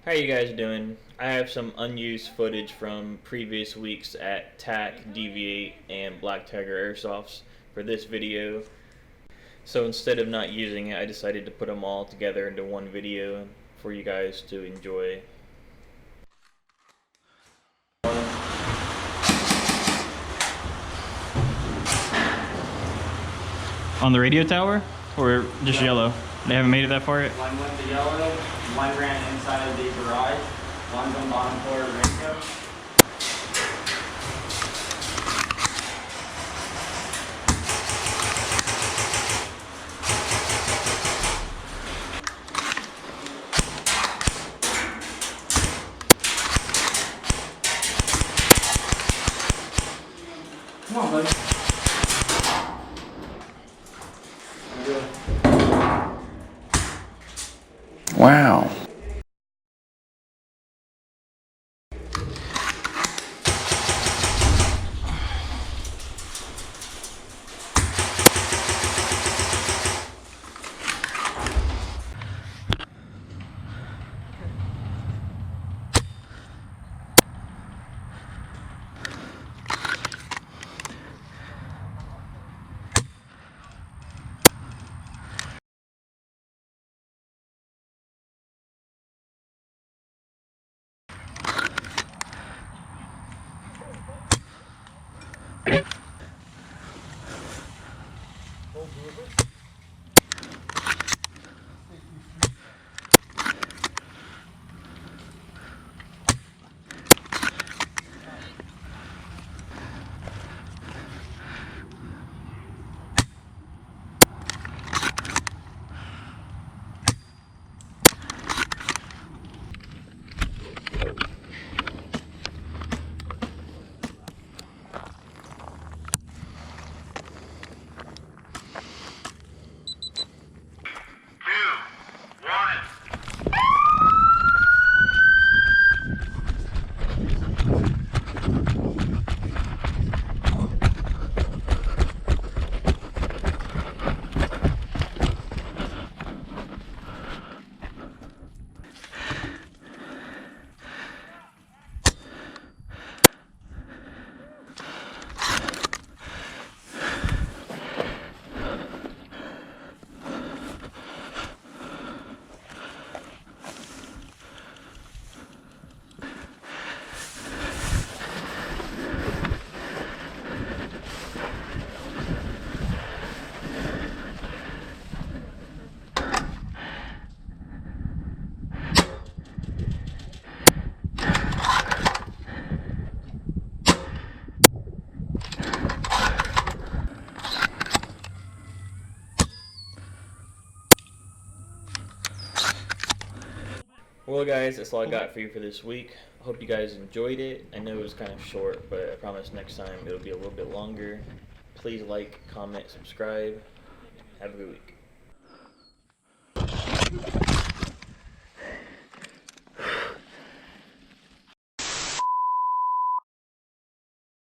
How you guys doing? I have some unused footage from previous weeks at TAC, DV8, and Black Tiger Airsofts for this video. So instead of not using it, I decided to put them all together into one video for you guys to enjoy. On the radio tower? Or just yellow? They haven't made it that far yet? One went to yellow, one ran inside of the garage, one's on bottom floor of radio. Come on, buddy. Wow. Well guys, that's all I got for you for this week. I hope you guys enjoyed it. I know it was kind of short, but I promise next time it'll be a little bit longer. Please like, comment, subscribe. Have a good week.